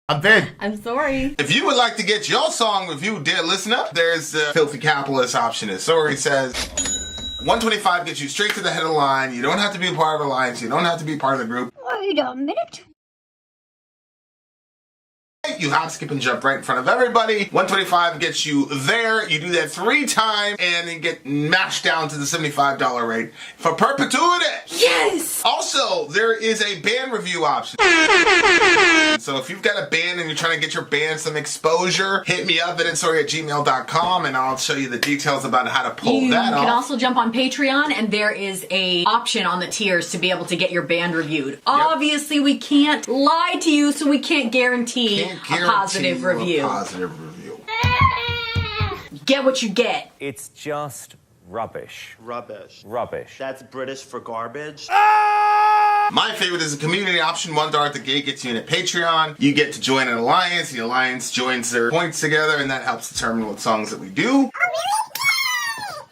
I'm Vin. I'm sorry. If you would like to get your song reviewed, dear listener, there's the filthy capitalist option. As Sori says, 125 gets you straight to the head of the line. You don't have to be a part of the alliance. You don't have to be part of the group. Wait a minute. You hop, skip, and jump right in front of everybody. 125 gets you there. You do that 3 times, and then get mashed down to the $75 rate for perpetuity. Yes! Also, there is a band review option. So if you've got a band and you're trying to get your band some exposure, hit me up at villageXchange@gmail.com, and I'll show you the details about how to pull that off. You can also jump on Patreon, and there is a option on the tiers to be able to get your band reviewed. Obviously, we can't lie to you, so we can't guarantee a positive review. Get what you get. It's just rubbish. Rubbish. Rubbish. That's British for garbage. My favorite is the community option. $1 at the gate gets you in at Patreon. You get to join an alliance. The alliance joins their points together, and that helps determine what songs that we do.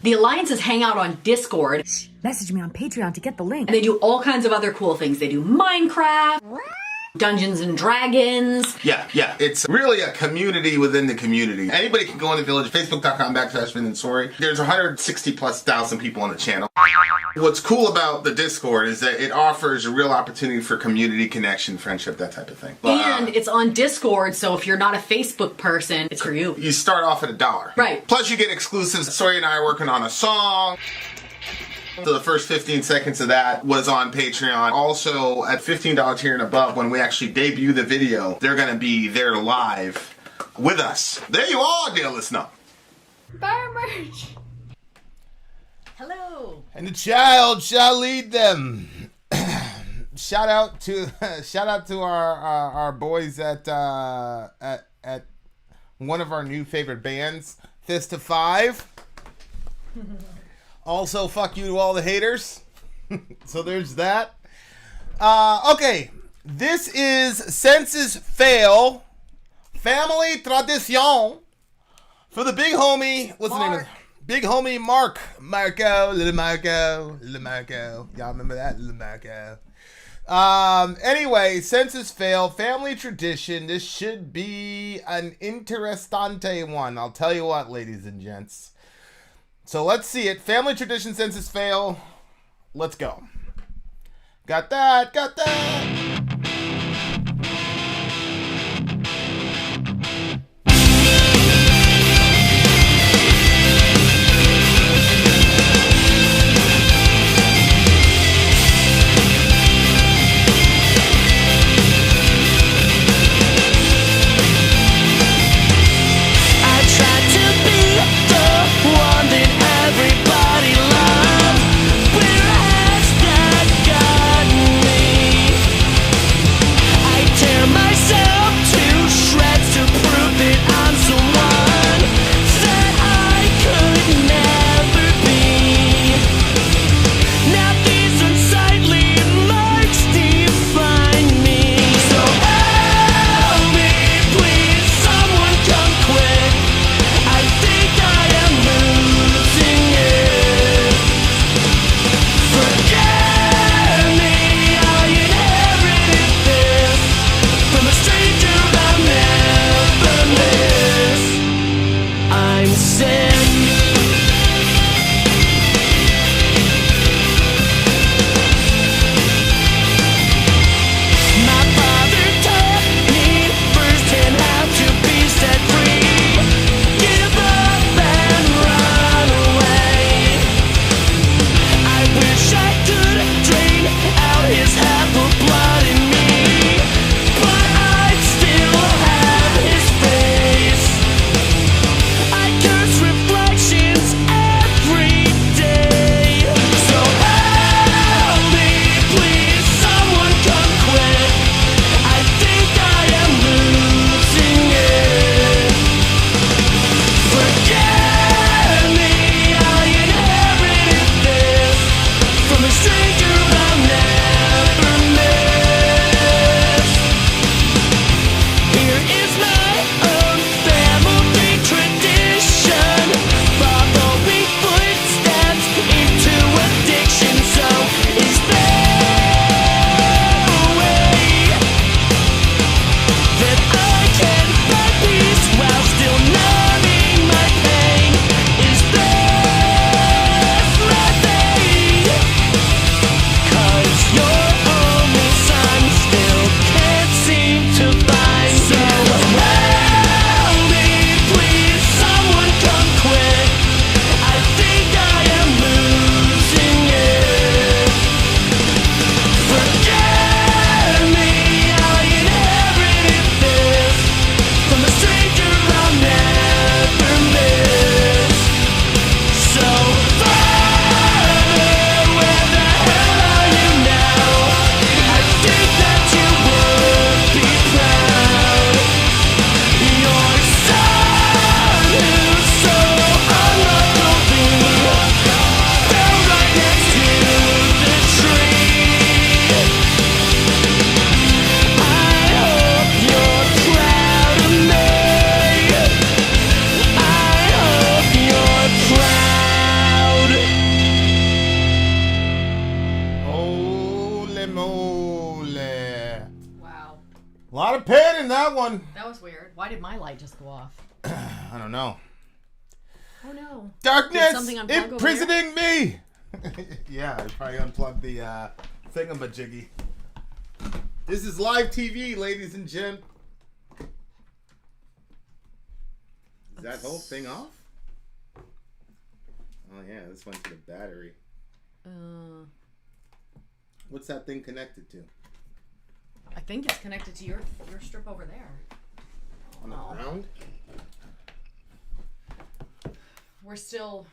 The alliances hang out on Discord. Message me on Patreon to get the link. And they do all kinds of other cool things. They do Minecraft, Dungeons and Dragons. Yeah. It's really a community within the community. Anybody can go in the village, facebook.com/Vin and Sori. There's 160,000+ people on the channel. What's cool about the Discord is that it offers a real opportunity for community connection, friendship, that type of thing. And it's on Discord, so if you're not a Facebook person, it's for you. You start off at $1. Right. Plus you get exclusives. Sori and I are working on a song. So the first 15 seconds of that was on Patreon. Also, at $15 tier and above, when we actually debut the video, they're going to be there live with us. There you are, dear listener. Bar merch. Hello. And the child shall lead them. shout out to our boys at one of our new favorite bands, Fist of Five. Also, fuck you to all the haters. So there's that. Okay, this is Census Fail, Family Tradition, for the big homie. What's the name of it? Big homie Little Marco. Y'all remember that? Little Marco. Anyway, Census Fail, Family Tradition. This should be an interessante one. I'll tell you what, ladies and gents. So let's see it. Family Tradition, Census Fail. Let's go. Got that. Everybody loves, where has that gotten me? lot of pain in that one. That was weird. Why did my light just go off? I don't know. Oh no. Darkness something unplug over imprisoning me. Yeah, I probably unplugged the thingamajiggy. This is live TV, ladies and gents. Is that whole thing off? Oh yeah, this went to the battery. What's that thing connected to? I think it's connected to your strip over there. On the ground? We're still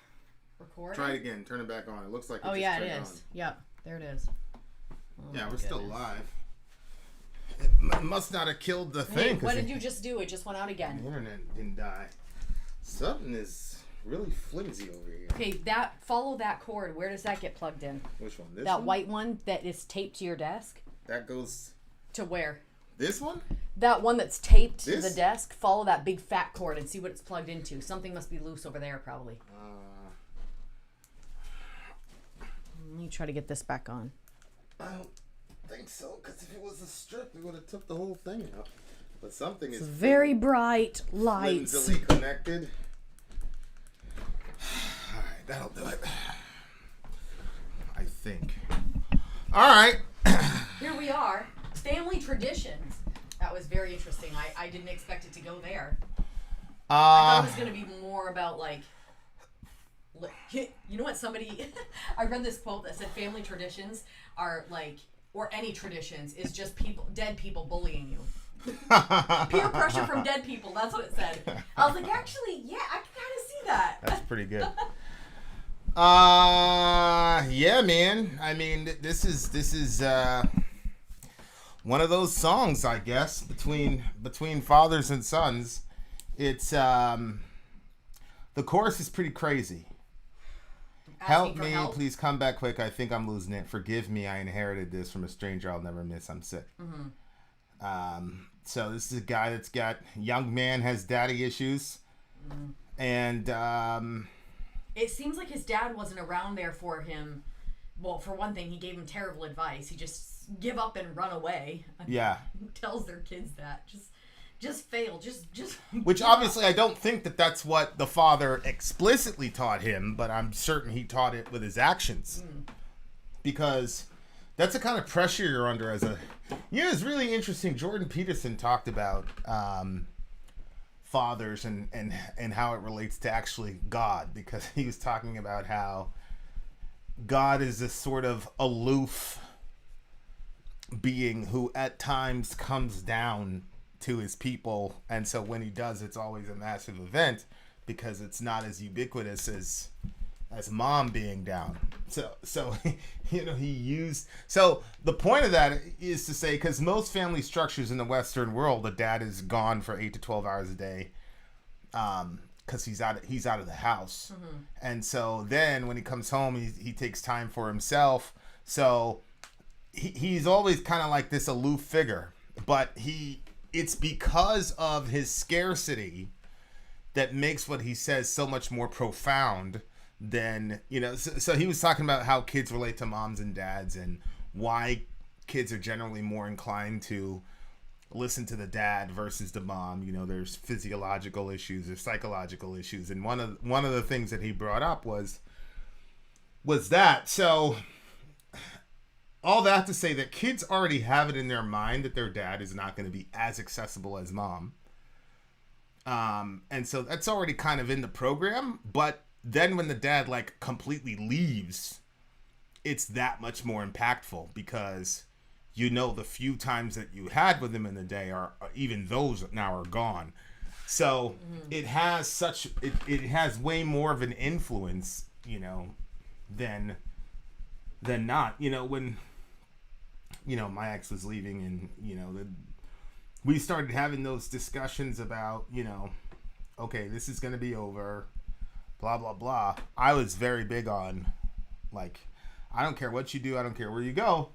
recording. Try it again. Turn it back on. It looks like Oh yeah, it is. Yep, there it is. Yeah, we're still live. It must not have killed the thing. What did you just do? It just went out again. The internet didn't die. Something is really flimsy over here. Okay, follow that cord. Where does that get plugged in? Which one? This that one? white one that is taped to your desk? That goes... To where? This one? That one that's taped to This? the desk. Follow that big fat cord and see what it's plugged into. Something must be loose over there, probably. Let me try to get this back on. I don't think so, because if it was a strip, it would have took the whole thing out. But something is Very bright lights. flimsily connected. Alright, that'll do it. I think. Alright. Here we are. Family traditions. That was very interesting. I didn't expect it to go there. I thought it was going to be more about you know what, I read this quote that said family traditions are like, or any traditions, is just dead people bullying you. Peer pressure from dead people, that's what it said. I was like, actually, yeah, I can kind of see that. That's pretty good. Yeah, man. I mean, this is one of those songs, I guess, between fathers and sons. It's the chorus is pretty crazy. Help me, please come back quick. I think I'm losing it. Forgive me, I inherited this from a stranger I'll never miss. I'm sick. So this is a guy that's got young man has daddy issues, and it seems like his dad wasn't around there for him. Well, for one thing, he gave him terrible advice. He just give up and run away. Yeah. Who tells their kids that? Just fail. Just. Which obviously I don't think that that's what the father explicitly taught him, but I'm certain he taught it with his actions. Because that's the kind of pressure you're under as a... it's really interesting. Jordan Peterson talked about fathers and how it relates to actually God, because he was talking about how God is this sort of aloof being who at times comes down to his people, and so when he does, it's always a massive event because it's not as ubiquitous as mom being down. So he used... So the point of that is to say, because most family structures in the Western world, the dad is gone for 8 to 12 hours a day, because he's out of the house. And so then when he comes home, he takes time for himself. So he's always kind of like this aloof figure, but it's because of his scarcity that makes what he says so much more profound than, so he was talking about how kids relate to moms and dads and why kids are generally more inclined to listen to the dad versus the mom. There's physiological issues or psychological issues, and one of the things that he brought up was that. So all that to say that kids already have it in their mind that their dad is not going to be as accessible as mom. And so that's already kind of in the program. But then when the dad completely leaves, it's that much more impactful because the few times that you had with him in the day are even those now are gone. So it has it has way more of an influence, than not. When my ex was leaving and, we started having those discussions about, okay, this is going to be over, blah, blah, blah. I was very big on, I don't care what you do. I don't care where you go.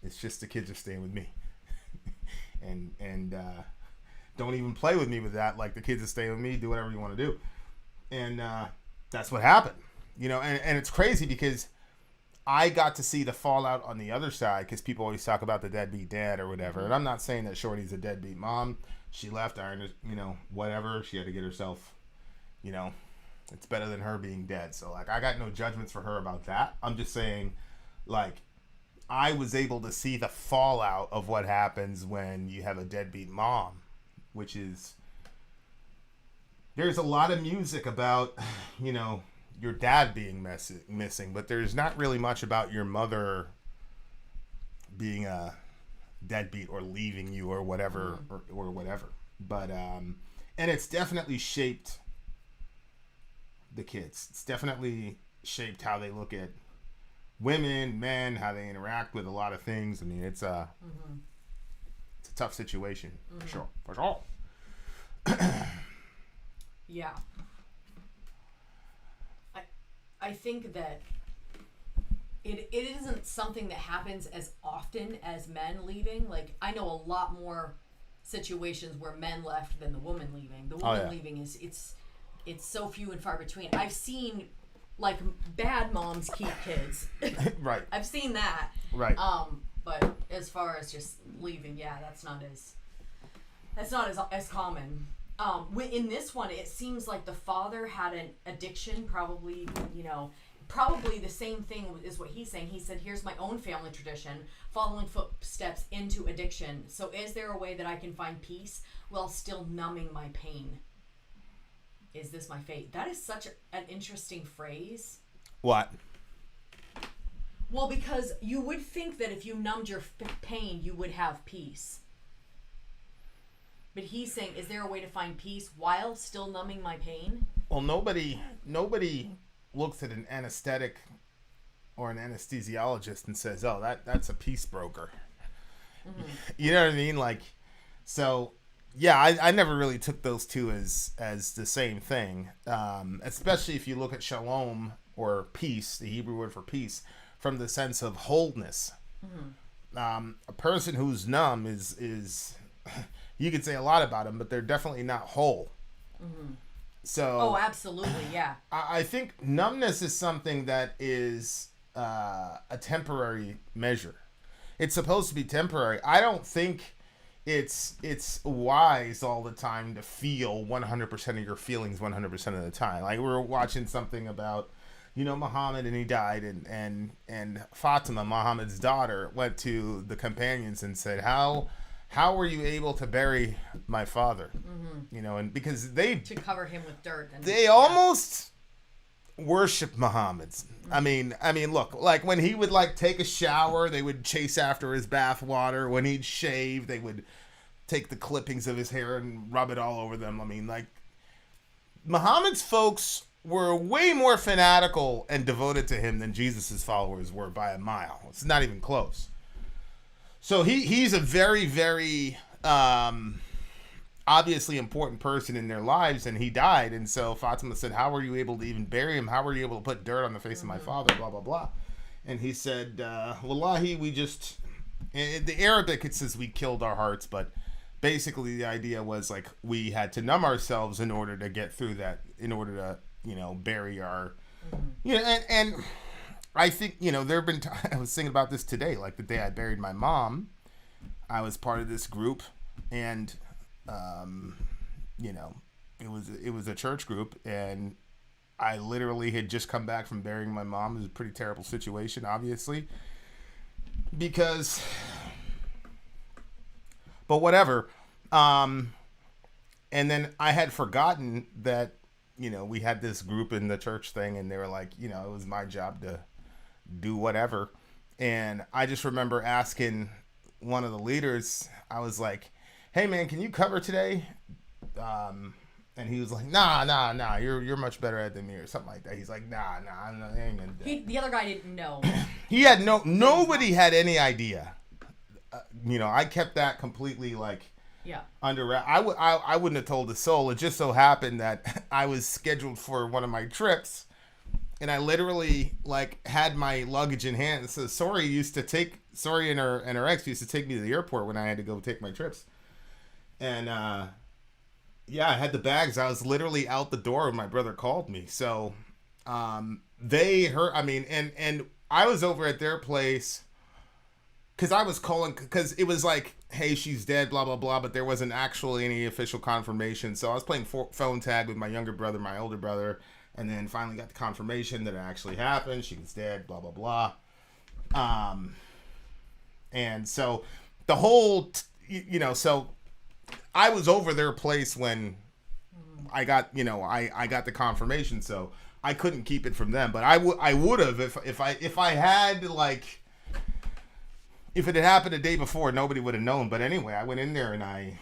It's just the kids are staying with me. and don't even play with me with that. The kids are staying with me. Do whatever you want to do. And that's what happened. And it's crazy because I got to see the fallout on the other side because people always talk about the deadbeat dad or whatever. And I'm not saying that Shorty's a deadbeat mom. She left, whatever. She had to get herself, it's better than her being dead. So, like, I got no judgments for her about that. I'm just saying, like, I was able to see the fallout of what happens when you have a deadbeat mom, which is, there's a lot of music about, your dad being missing, but there's not really much about your mother being a deadbeat or leaving you or whatever, or whatever. But, and it's definitely shaped the kids. It's definitely shaped how they look at women, men, how they interact with a lot of things. I mean, it's a tough situation, for sure. Yeah. I think that it isn't something that happens as often as men leaving. Like, I know a lot more situations where men left than the woman leaving. The woman leaving is it's so few and far between. I've seen, like, bad moms keep kids. Right. I've seen that. Right. But as far as just leaving, that's not as common. In this one, it seems like the father had an addiction, probably the same thing is what he's saying. He said, here's my own family tradition, following footsteps into addiction. So is there a way that I can find peace while still numbing my pain? Is this my fate? That is such an interesting phrase. What? Well, because you would think that if you numbed your pain, you would have peace. But he's saying, is there a way to find peace while still numbing my pain? Well, nobody looks at an anesthetic or an anesthesiologist and says, "Oh, that's a peace broker." Mm-hmm. You know what I mean? Like, so yeah, I never really took those two as the same thing. Especially if you look at shalom or peace, the Hebrew word for peace, from the sense of wholeness. Mm-hmm. A person who's numb is you could say a lot about them, but they're definitely not whole. Mm-hmm. So, absolutely, yeah. I think numbness is something that is a temporary measure. It's supposed to be temporary. I don't think it's wise all the time to feel 100% of your feelings 100% of the time. Like, we were watching something about, Muhammad, and he died, and Fatima, Muhammad's daughter, went to the companions and said, How were you able to bury my father? Mm-hmm. And because to cover him with dirt. They almost worship Muhammad's. Mm-hmm. I mean, look, like when he would take a shower, they would chase after his bath water. When he'd shave, they would take the clippings of his hair and rub it all over them. I mean, like, Muhammad's folks were way more fanatical and devoted to him than Jesus's followers were by a mile. It's not even close. So he's a very, very obviously important person in their lives, and he died. And so Fatima said, how were you able to even bury him? How were you able to put dirt on the face of my father? Blah, blah, blah. And he said, Wallahi, we just... In the Arabic, it says we killed our hearts, but basically the idea was, like, we had to numb ourselves in order to get through that, in order to, bury our... And I think, there have been I was thinking about this today, like the day I buried my mom. I was part of this group, and, it was a church group, and I literally had just come back from burying my mom. It was a pretty terrible situation, obviously, but whatever. And then I had forgotten that, we had this group in the church thing, and they were like, it was my job to do whatever. And I just remember asking one of the leaders, I was like, hey man, can you cover today? And he was like, nah, you're much better at it than me, or something like that. He's like, nah, I ain't gonna do that. The other guy didn't know. He had nobody had any idea. I kept that completely under wrap. I wouldn't have told a soul. It just so happened that I was scheduled for one of my trips, and I literally had my luggage in hand. So Sori and her ex used to take me to the airport when I had to go take my trips. And I had the bags. I was literally out the door when my brother called me. So they heard, and I was over at their place because I was calling because it was like, hey, she's dead, blah blah blah, but there wasn't actually any official confirmation. So I was playing phone tag with my younger brother, my older brother, and then finally got the confirmation that it actually happened. She was dead, blah blah blah. And so the whole, so I was over their place when I got, I got the confirmation, so I couldn't keep it from them. But I would have if I had if it had happened a day before, nobody would have known. But anyway, I went in there and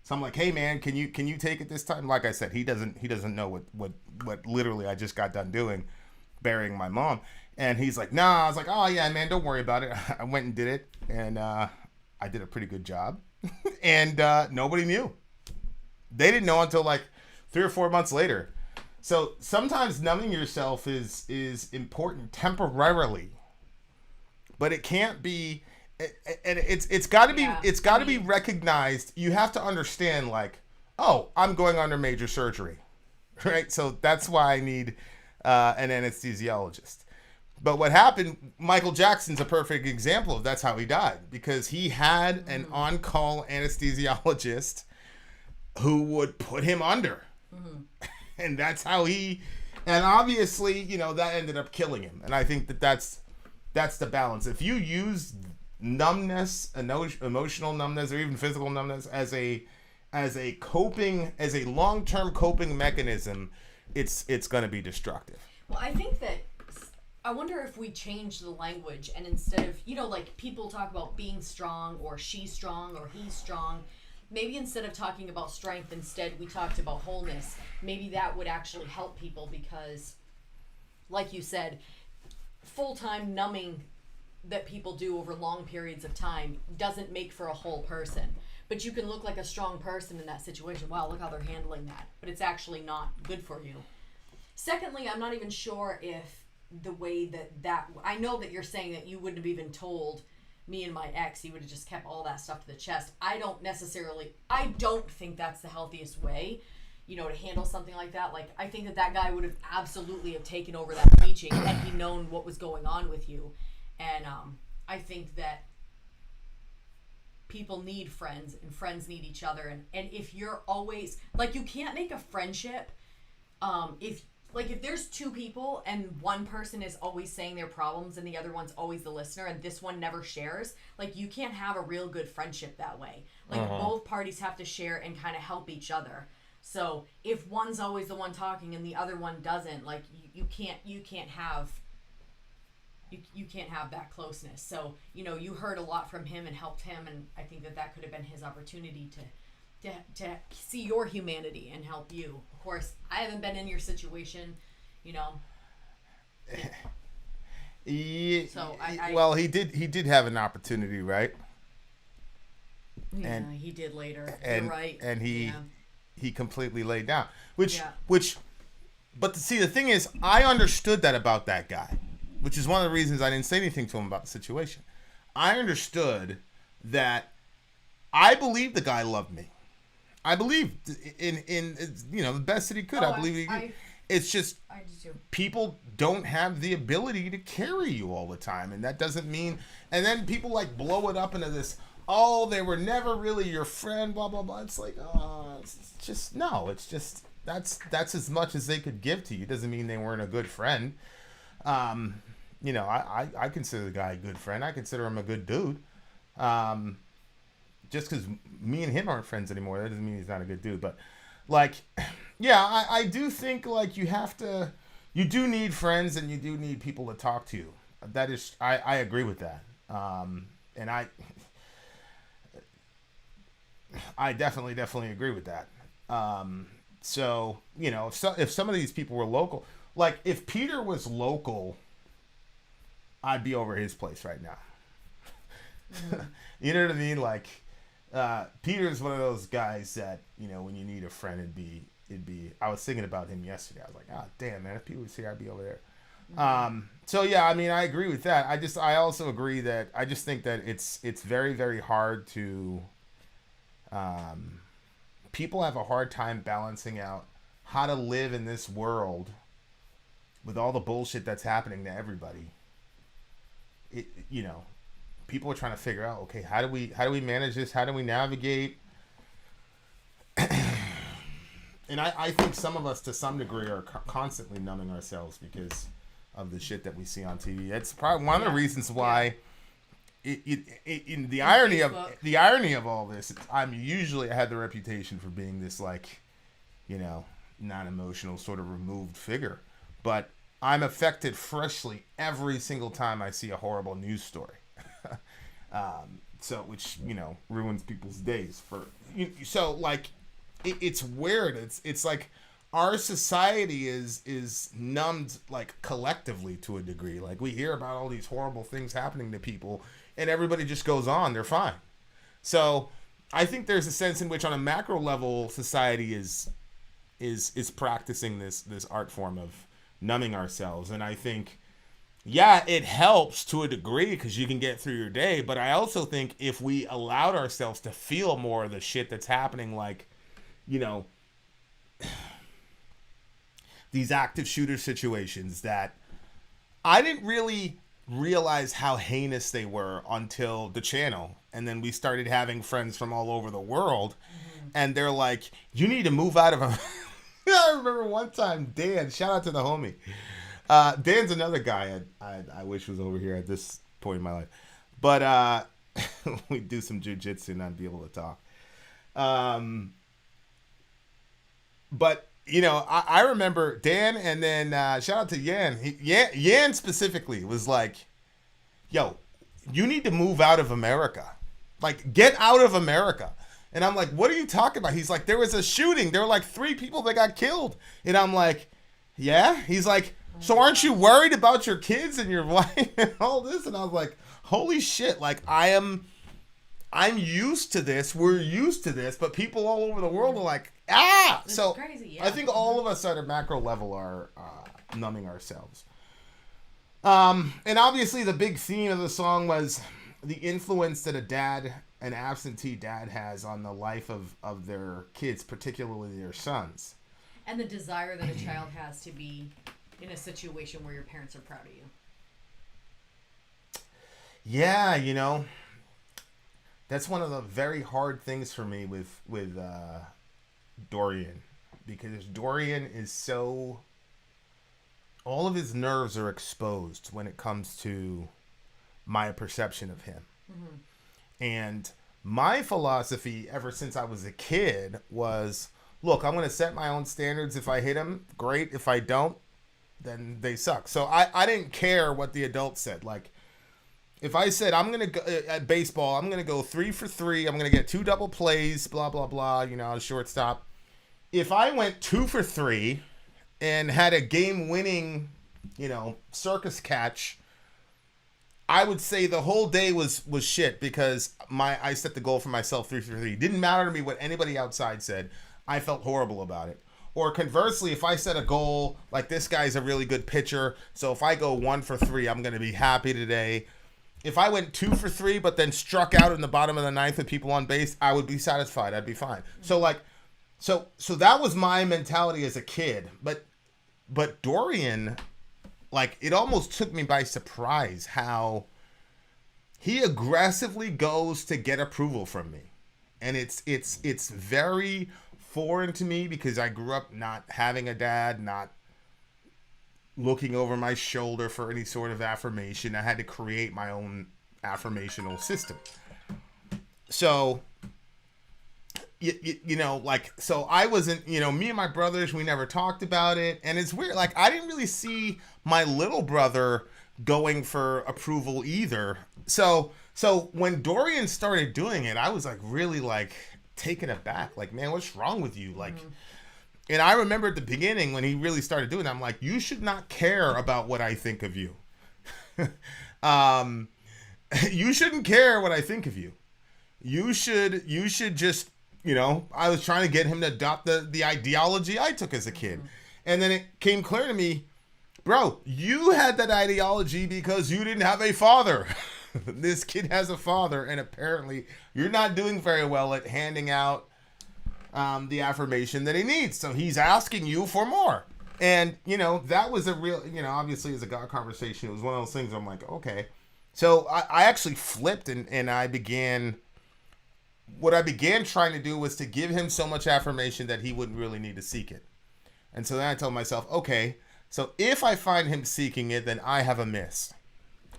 so I'm like, hey man, can you take it this time? Like I said, he doesn't know what literally I just got done doing, burying my mom. And he's like, nah. I was like, oh yeah, man, don't worry about it. I went and did it, and I did a pretty good job. And nobody knew. They didn't know until like 3 or 4 months later. So sometimes numbing yourself is important temporarily, but it can't be. And it's got to be recognized. You have to understand, like, oh, I'm going under major surgery, right? So that's why I need an anesthesiologist. But what happened, Michael Jackson's a perfect example of that's how he died, because he had an on-call anesthesiologist who would put him under. And that's how and obviously, that ended up killing him. And I think that's the balance. If you use numbness, emotional numbness, or even physical numbness as a long-term coping mechanism, it's going to be destructive. Well, I wonder if we change the language, and instead of, like people talk about being strong, or she's strong, or he's strong, maybe instead of talking about strength, instead we talked about wholeness. Maybe that would actually help people, because like you said, full-time numbing that people do over long periods of time doesn't make for a whole person. But you can look like a strong person in that situation. Wow, look how they're handling that. But it's actually not good for you. Secondly, I'm not even sure if the way that I know that you're saying that you wouldn't have even told me and my ex, he would have just kept all that stuff to the chest. I don't think that's the healthiest way, to handle something like that. Like, I think that guy would have absolutely have taken over that teaching had he known what was going on with you. And I think that people need friends, and friends need each other. And if you're always, like, you can't make a friendship if there's two people and one person is always saying their problems and the other one's always the listener and this one never shares, like, you can't have a real good friendship that way. Like, both parties have to share and kind of help each other. So if one's always the one talking and the other one doesn't, like, you can't have that closeness. So, you heard a lot from him and helped him, and I think that could have been his opportunity to see your humanity and help you. Of course, I haven't been in your situation, So well, he did have an opportunity, right? Yeah, and he did later. You're right. And he completely laid down. But see, the thing is, I understood that about that guy, which is one of the reasons I didn't say anything to him about the situation. I understood that I believed the guy loved me. I believed in the best that he could. I believe it's just people don't have the ability to carry you all the time, and that doesn't mean. And then people like blow it up into this. Oh, they were never really your friend. Blah blah blah. It's like, it's just no. It's just that's as much as they could give to you. Doesn't mean they weren't a good friend. I consider the guy a good friend. I consider him a good dude. Just because me and him aren't friends anymore, that doesn't mean he's not a good dude. But, like, yeah, I do think, like, you do need friends and you do need people to talk to. That is, I agree with that. And I definitely agree with that. So, if some of these people were local, like, if Peter was local, I'd be over his place right now. Mm-hmm. You know what I mean? Like, Peter's one of those guys that, when you need a friend, it'd be, I was thinking about him yesterday. I was like, oh, damn, man, if Peter was here, I'd be over there. Mm-hmm. So yeah, I mean, I agree with that. I also agree that I just think that it's very, very hard to, people have a hard time balancing out how to live in this world with all the bullshit that's happening to everybody, people are trying to figure out, okay, how do we manage this? How do we navigate? And I think some of us, to some degree, are constantly numbing ourselves because of the shit that we see on TV. It's probably one of the reasons why. The irony of all this, I had the reputation for being this non-emotional sort of removed figure, but I'm affected freshly every single time I see a horrible news story. Which ruins people's days it's weird. It's like our society is numbed, like, collectively, to a degree. Like, we hear about all these horrible things happening to people and everybody just goes on, they're fine. So I think there's a sense in which, on a macro level, society is practicing this art form of numbing ourselves. And I think, it helps to a degree because you can get through your day. But I also think if we allowed ourselves to feel more of the shit that's happening, like, these active shooter situations that I didn't really realize how heinous they were until the channel. And then we started having friends from all over the world. And they're like, you need to move out of a... I remember one time, Dan, shout out to the homie. Dan's another guy I wish was over here at this point in my life. But we do some jujitsu and not be able to talk. But, I remember Dan, and then shout out to Yan. Yan specifically was like, yo, you need to move out of America. Like, get out of America. And I'm like, what are you talking about? He's like, there was a shooting. There were like 3 people that got killed. And I'm like, yeah? He's like, so aren't you worried about your kids and your wife and all this? And I was like, holy shit. Like, I'm used to this. We're used to this. But people all over the world are like, ah! It's so crazy, yeah. I think all of us at a macro level are numbing ourselves. And obviously the big theme of the song was the influence that an absentee dad has on the life of their kids, particularly their sons. And the desire that a child has to be in a situation where your parents are proud of you. Yeah, that's one of the very hard things for me with Dorian, because Dorian is so... all of his nerves are exposed when it comes to my perception of him. Mm-hmm. And my philosophy ever since I was a kid was, look, I'm going to set my own standards. If I hit him, great. If I don't, then they suck. So I didn't care what the adults said. Like, if I said, I'm going to go at baseball, I'm going to go 3 for 3. I'm going to get 2 double plays, blah, blah, blah, shortstop. If I went 2 for 3 and had a game-winning, circus catch, I would say the whole day was shit because I set the goal for myself 3 for 3. It didn't matter to me what anybody outside said. I felt horrible about it. Or conversely, if I set a goal, like, this guy's a really good pitcher, so if I go 1 for 3, I'm going to be happy today. If I went 2 for 3 but then struck out in the bottom of the 9th with people on base, I would be satisfied. I'd be fine. So that was my mentality as a kid. But Dorian, like, it almost took me by surprise how he aggressively goes to get approval from me. And it's very foreign to me because I grew up not having a dad, not looking over my shoulder for any sort of affirmation. I had to create my own affirmational system. So, so I wasn't, me and my brothers, we never talked about it. And it's weird. Like, I didn't really see my little brother going for approval either. So when Dorian started doing it, I was like really like taken aback. Like, man, what's wrong with you? Like, and I remember at the beginning when he really started doing it, I'm like, you should not care about what I think of you. You shouldn't care what I think of you. You should just, I was trying to get him to adopt the ideology I took as a kid. And then it came clear to me, bro, you had that ideology because you didn't have a father. This kid has a father, and apparently you're not doing very well at handing out the affirmation that he needs. So he's asking you for more. And, that was a real, obviously as a God conversation, it was one of those things where I'm like, okay. So I actually flipped and I began, what I began trying to do was to give him so much affirmation that he wouldn't really need to seek it. And so then I told myself, okay, so if I find him seeking it, then I have a miss.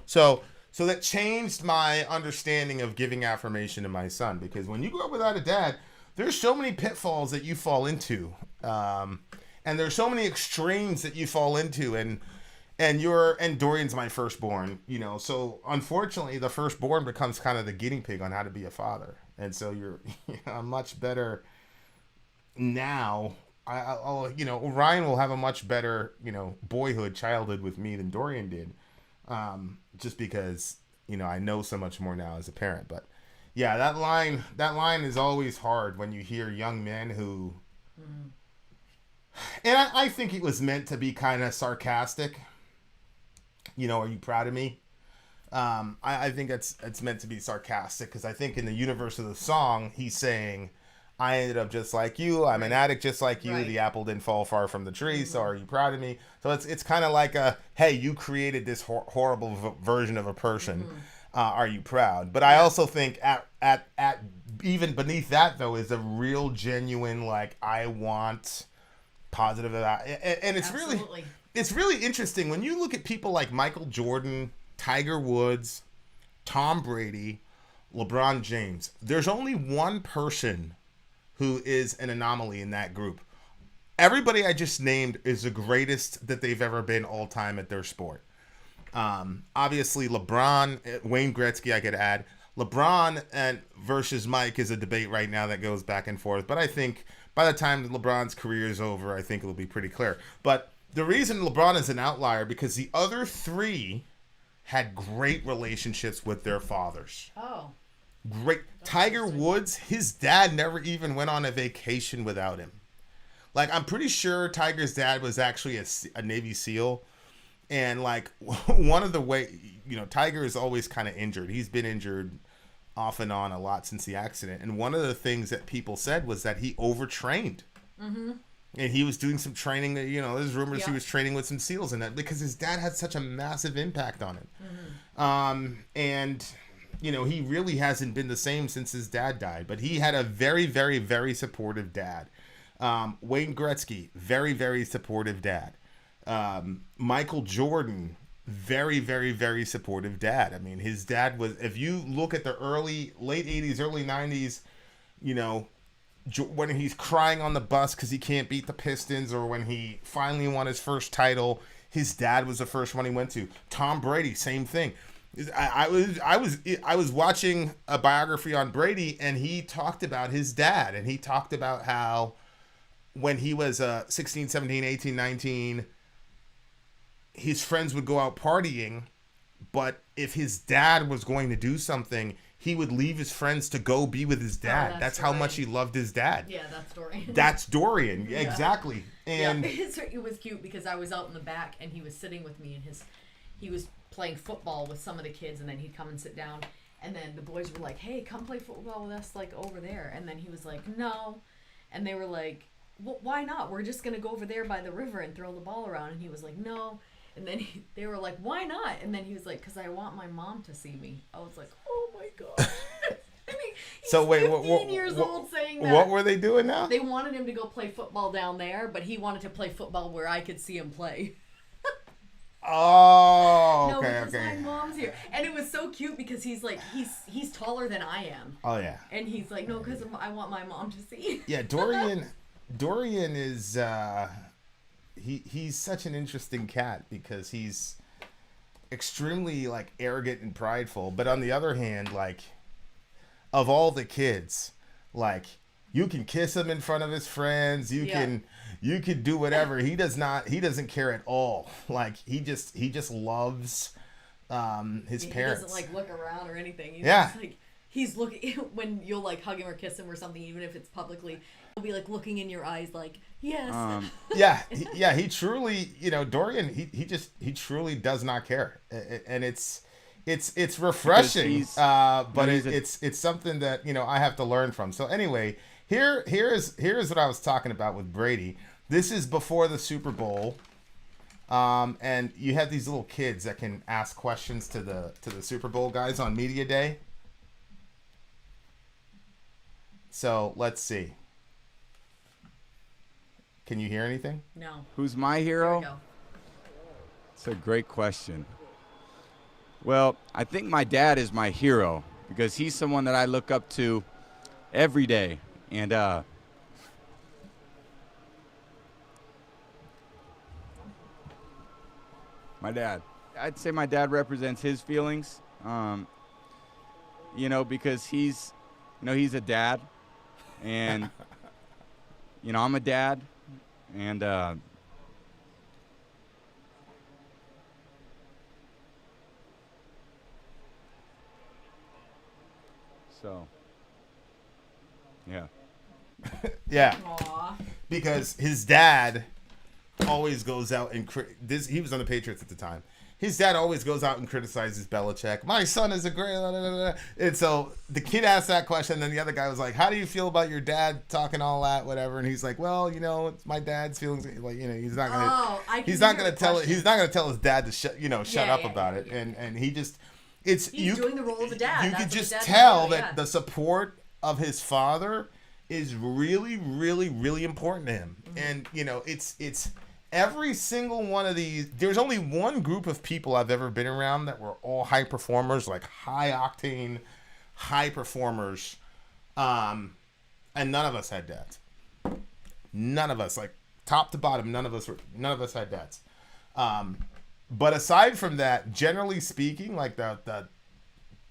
So that changed my understanding of giving affirmation to my son, because when you grow up without a dad, there's so many pitfalls that you fall into. And there's so many extremes that you fall into, and Dorian's my firstborn, so unfortunately the firstborn becomes kind of the guinea pig on how to be a father. And so I'm much better now. Ryan will have a much better, childhood with me than Dorian did. Just because, I know so much more now as a parent. But yeah, that line is always hard when you hear young men who, and I think it was meant to be kind of sarcastic. Are you proud of me? I think it's meant to be sarcastic, because I think in the universe of the song, he's saying, I ended up just like you. I'm an addict just like you. Right. The apple didn't fall far from the tree. So are you proud of me? So it's kind of like hey, you created this horrible version of a person. Are you proud? But I also think at even beneath that, though, is a real genuine, like, I want positive of that. And it's Absolutely. It's really interesting when you look at people like Michael Jordan, Tiger Woods, Tom Brady, LeBron James. There's only one person who is an anomaly in that group. Everybody I just named is the greatest that they've ever been all time at their sport. Obviously LeBron, Wayne Gretzky, I could add. LeBron versus Mike is a debate right now that goes back and forth. But I think by the time LeBron's career is over, I think it'll be pretty clear. But the reason LeBron is an outlier, because the other three had great relationships with their fathers. Oh. Great. Tiger Woods, his dad never even went on a vacation without him. Like, I'm pretty sure Tiger's dad was actually a Navy SEAL. And, like, one of the way, Tiger is always kind of injured. He's been injured off and on a lot since the accident. And one of the things that people said was that he overtrained. Mm-hmm. And he was doing some training, there's rumors he was training with some SEALs and that, because his dad had such a massive impact on him. Mm-hmm. And he really hasn't been the same since his dad died. But he had a very, very, very supportive dad. Wayne Gretzky, very, very supportive dad. Michael Jordan, very, very, very supportive dad. I mean, his dad was, if you look at the late 80s, early 90s, when he's crying on the bus because he can't beat the Pistons, or when he finally won his first title, his dad was the first one he went to. Tom Brady, same thing. I was watching a biography on Brady, and he talked about his dad, and he talked about how when he was 16, 17, 18, 19, his friends would go out partying, but if his dad was going to do something, he would leave his friends to go be with his dad. That's how much he loved his dad. Yeah, that's Dorian. That's Dorian, yeah. Exactly. And it was cute because I was out in the back and he was sitting with me, and he was playing football with some of the kids, and then he'd come and sit down, and then the boys were like, "Hey, come play football with us, like over there." And then he was like, "No," and they were like, "Well, why not? We're just gonna go over there by the river and throw the ball around." And he was like, "No." And then they were like, "Why not?" And then he was like, "Because I want my mom to see me." I was like, "Oh my god." I mean, he's so wait, 15 years old saying that. What were they doing now? They wanted him to go play football down there, but he wanted to play football where I could see him play. Oh, no, okay, because my mom's here. And it was so cute because he's like, he's taller than I am. Oh, yeah. And he's like, "No, because I want my mom to see." Yeah, Dorian is, he's such an interesting cat because he's extremely, like, arrogant and prideful. But on the other hand, like, of all the kids, like, you can kiss him in front of his friends. You can do whatever. He doesn't care at all. Like, he just loves his parents. He doesn't like look around or anything. He's looking when you'll like hug him or kiss him or something, even if it's publicly. He'll be like looking in your eyes, like, yes. He truly, Dorian. He truly does not care, and it's refreshing. But it's something that I have to learn from. So anyway. Here's what I was talking about with Brady. This is before the Super Bowl. And you have these little kids that can ask questions to the Super Bowl guys on Media Day. So let's see. Can you hear anything? No. Who's my There hero? we go. It's a great question. Well, I think my dad is my hero because he's someone that I look up to every day. And my dad. I'd say my dad represents his feelings, because he's a dad. And, I'm a dad. And so, yeah. Yeah. Aw. Because his dad always goes out and he was on the Patriots at the time. His dad always goes out and criticizes Belichick. My son is a great... Blah, blah, blah. And so the kid asked that question, and then the other guy was like, how do you feel about your dad talking all that, whatever? And he's like, well, it's my dad's feelings. Like, he's not going to... He's not going to tell his dad to shut up about it. And he just... He's doing the role of a dad. You That's could what just dads tell do, that the support of his father is really, really, really important to him. And, it's every single one of these. There's only one group of people I've ever been around that were all high performers, like high octane, high performers. And none of us had dads. None of us, like top to bottom, none of us had dads. But aside from that, generally speaking, like the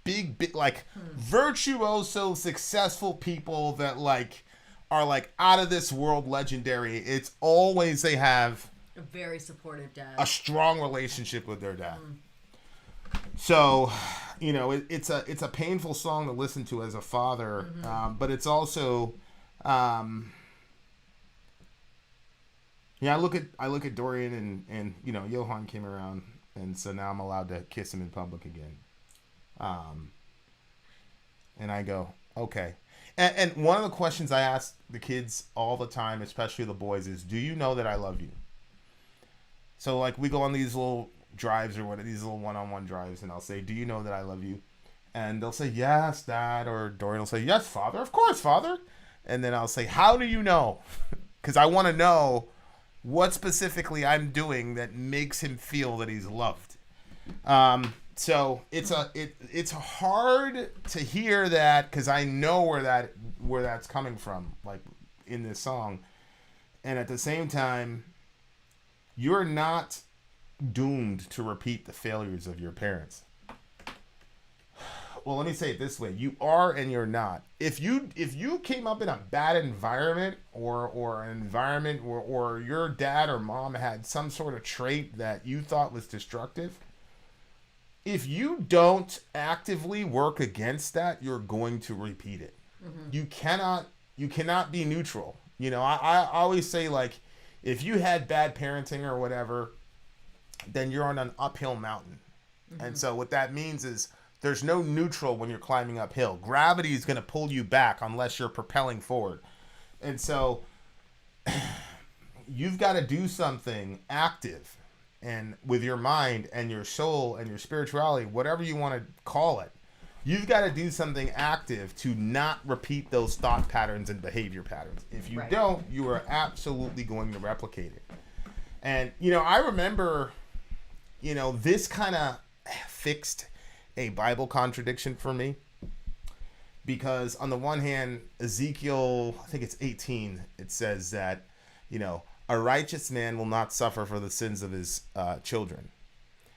big like virtuoso successful people that like are like out of this world legendary, it's always they have A very supportive dad. a strong relationship with their dad. So, it's a painful song to listen to as a father, but it's also, I look at Dorian and Johan came around, and so now I'm allowed to kiss him in public again. And I go, okay. And one of the questions I ask the kids all the time, especially the boys, is, do you know that I love you? So, like, we go on these little drives or these little one-on-one drives, and I'll say, do you know that I love you? And they'll say, yes, Dad. Or Dorian will say, yes, Father. Of course, Father. And then I'll say, how do you know? Because I want to know what specifically I'm doing that makes him feel that he's loved. So it's hard to hear that because I know where that's coming from, like in this song, and at the same time, you're not doomed to repeat the failures of your parents. Well, let me say it this way: you are and you're not. If you came up in a bad environment or an environment or your dad or mom had some sort of trait that you thought was destructive, if you don't actively work against that, you're going to repeat it. You cannot be neutral. I always say, like, if you had bad parenting or whatever, then you're on an uphill mountain. And so what that means is there's no neutral when you're climbing uphill. Gravity is going to pull you back unless you're propelling forward. And so you've got to do something active and with your mind and your soul and your spirituality, whatever you want to call it. You've got to do something active to not repeat those thought patterns and behavior patterns. If you don't, you are absolutely going to replicate it. And, I remember, this kind of fixed a Bible contradiction for me. Because on the one hand, Ezekiel, I think it's 18, it says that, a righteous man will not suffer for the sins of his children.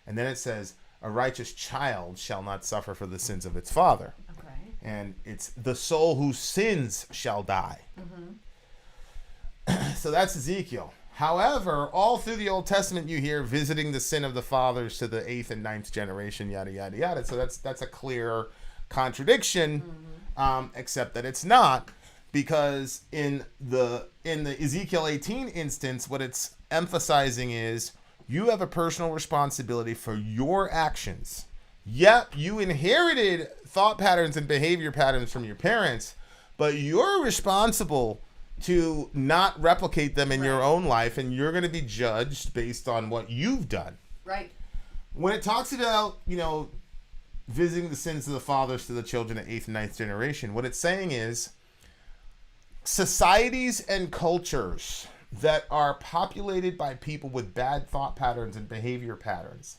And then it says, a righteous child shall not suffer for the sins of its father. Okay. And it's the soul who sins shall die. So that's Ezekiel. However, all through the Old Testament, you hear visiting the sin of the fathers to the 8th and 9th generation, yada, yada, yada. So that's a clear contradiction, except that it's not. Because in the Ezekiel 18 instance, what it's emphasizing is you have a personal responsibility for your actions. Yep, you inherited thought patterns and behavior patterns from your parents, but you're responsible to not replicate them in your own life, and you're going to be judged based on what you've done. Right. When it talks about, visiting the sins of the fathers to the children at 8th and 9th generation, what it's saying is societies and cultures that are populated by people with bad thought patterns and behavior patterns,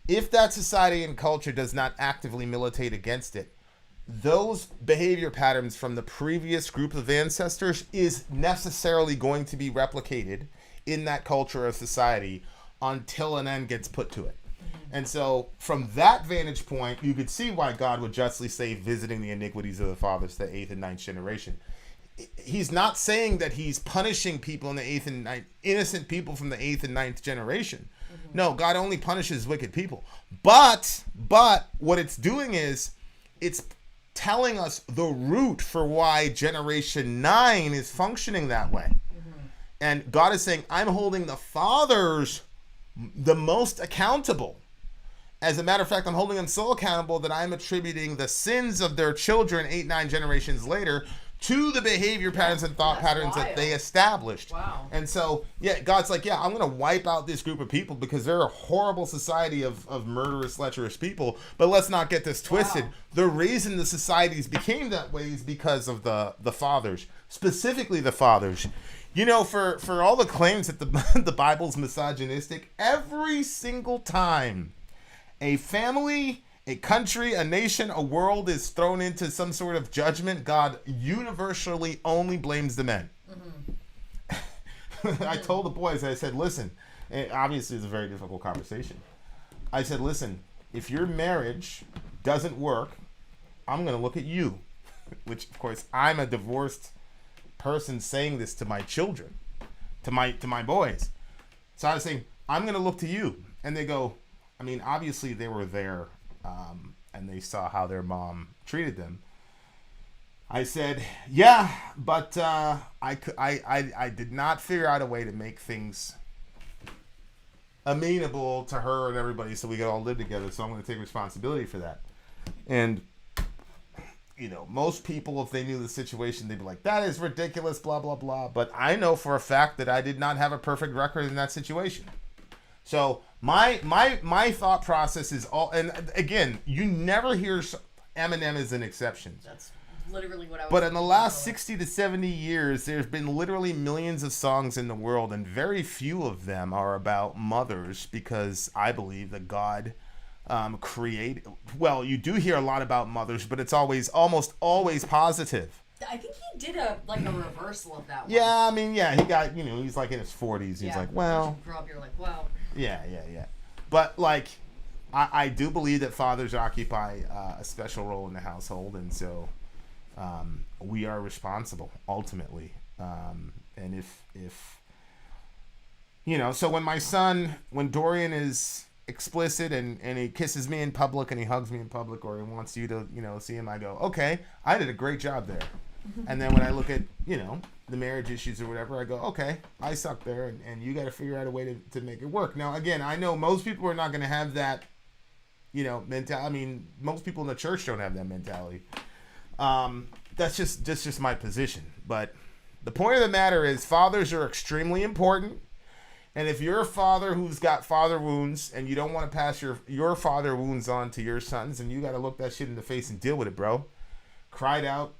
if that society and culture does not actively militate against it, those behavior patterns from the previous group of ancestors is necessarily going to be replicated in that culture or society until an end gets put to it. And so from that vantage point, you could see why God would justly say visiting the iniquities of the fathers to the 8th and 9th generation. He's not saying that he's punishing people in the 8th and 9th, innocent people from the 8th and 9th generation. No, God only punishes wicked people. But what it's doing is it's telling us the root for why generation 9 is functioning that way. And God is saying, I'm holding the fathers the most accountable. As a matter of fact, I'm holding them so accountable that I'm attributing the sins of their children 8, 9 generations later to the behavior patterns and thought patterns that they established. Wow. And so, God's like, I'm going to wipe out this group of people because they're a horrible society of murderous, lecherous people. But let's not get this twisted. Wow. The reason the societies became that way is because of the fathers, specifically the fathers. For all the claims that the Bible's misogynistic, every single time a family, a country, a nation, a world is thrown into some sort of judgment, God universally only blames the men. I told the boys, I said, listen, obviously it's a very difficult conversation. I said, listen, if your marriage doesn't work, I'm going to look at you. Which, of course, I'm a divorced person saying this to my children, to my boys. So I was saying, I'm going to look to you. And they go, obviously they were there and they saw how their mom treated them. I said, yeah, but I did not figure out a way to make things amenable to her and everybody so we could all live together. So I'm going to take responsibility for that. And, most people, if they knew the situation, they'd be like, that is ridiculous, blah, blah, blah. But I know for a fact that I did not have a perfect record in that situation. So my thought process is all, and again, you never hear Eminem is an exception. That's literally what I was. But in the last 60 to 70 years, there's been literally millions of songs in the world, and very few of them are about mothers, because I believe that God created. Well, you do hear a lot about mothers, but it's almost always positive. I think he did a reversal of that one. Yeah, he got, he's like in his 40s. He's like, well. Once you grow up, you're like, wow. Yeah. But I do believe that fathers occupy a special role in the household, and so we are responsible ultimately. And if so when Dorian is explicit and he kisses me in public and he hugs me in public, or he wants you to see him, I go, okay, I did a great job there. And then when I look at the marriage issues or whatever, I go, okay, I suck there, and you got to figure out a way to make it work. Now again, I know most people are not going to have that mentality. Most people in the church don't have that mentality. That's just my position. But the point of the matter is, fathers are extremely important. And if you're a father who's got father wounds and you don't want to pass your father wounds on to your sons, and you got to look that shit in the face and deal with it, bro. Cry it out,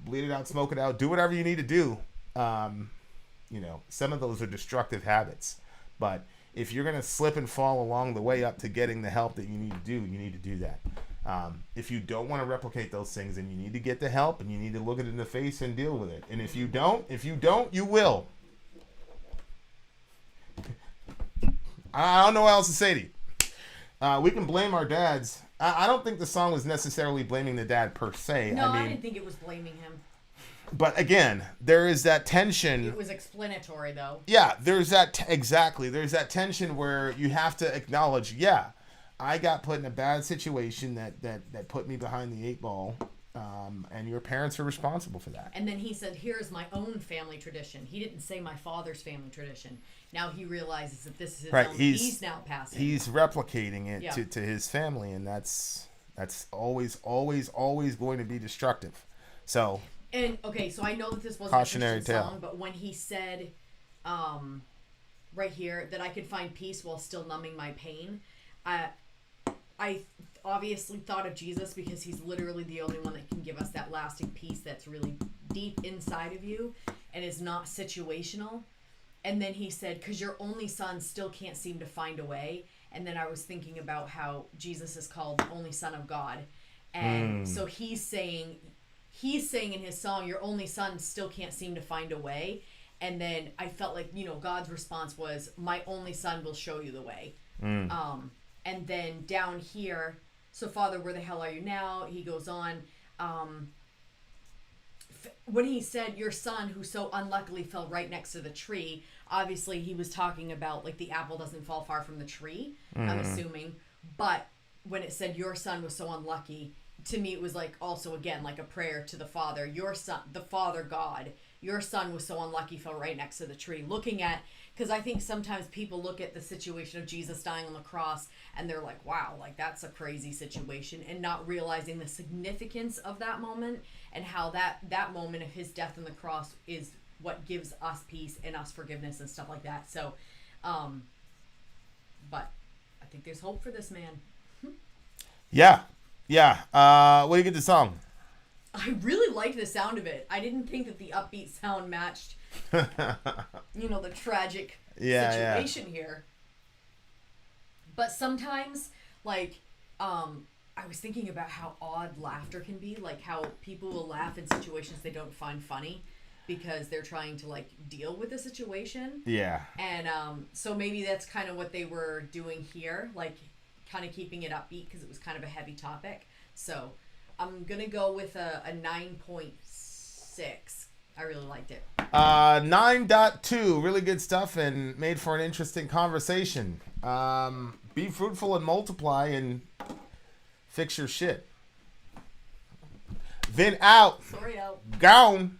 bleed it out, smoke it out, do whatever you need to do. Some of those are destructive habits. But if you're going to slip and fall along the way up to getting the help that you need to do that. If you don't want to replicate those things, then you need to get the help, and you need to look it in the face and deal with it. And if you don't, you will. I don't know what else to say to you. We can blame our dads. I don't think the song was necessarily blaming the dad per se. No, I didn't think it was blaming him. But again, there is that tension. It was explanatory, though. Yeah, there's that exactly. There's that tension where you have to acknowledge, I got put in a bad situation that put me behind the 8 ball. And your parents are responsible for that. And then he said, here's my own family tradition. He didn't say my father's family tradition. Now he realizes that this is his own. He's now passing. He's replicating it to his family, and that's always going to be destructive. So And okay, so I know that this wasn't Cautionary a Christian tale. song, but when he said, right here, that I could find peace while still numbing my pain, I obviously thought of Jesus because he's literally the only one that can give us that lasting peace that's really deep inside of you and is not situational. And then he said, because your only son still can't seem to find a way. And then I was thinking about how Jesus is called the only son of God. And so he's saying in his song, your only son still can't seem to find a way. And then I felt like, God's response was, my only son will show you the way. And then down here, so Father, where the hell are you now? He goes on, when he said your son who so unluckily fell right next to the tree, obviously he was talking about like the apple doesn't fall far from the tree, I'm assuming. But when it said your son was so unlucky, to me it was like also again like a prayer to the Father. Your son, the Father God, your son was so unlucky, fell right next to the tree. Looking at, because I think sometimes people look at the situation of Jesus dying on the cross and they're like, wow, like that's a crazy situation, and not realizing the significance of that moment and how that moment of his death on the cross is what gives us peace and us forgiveness and stuff like that. So, but I think there's hope for this man. Yeah. What do you get the song? I really liked the sound of it. I didn't think that the upbeat sound matched, the tragic situation here. But sometimes, like, I was thinking about how odd laughter can be, like how people will laugh in situations they don't find funny because they're trying to, like, deal with the situation. Yeah. And so maybe that's kind of what they were doing here, like, kind of keeping it upbeat because it was kind of a heavy topic. So I'm going to go with a 9.6. I really liked it. 9.2. Really good stuff and made for an interesting conversation. Be fruitful and multiply and fix your shit. Vin out. Sorry out. Gone.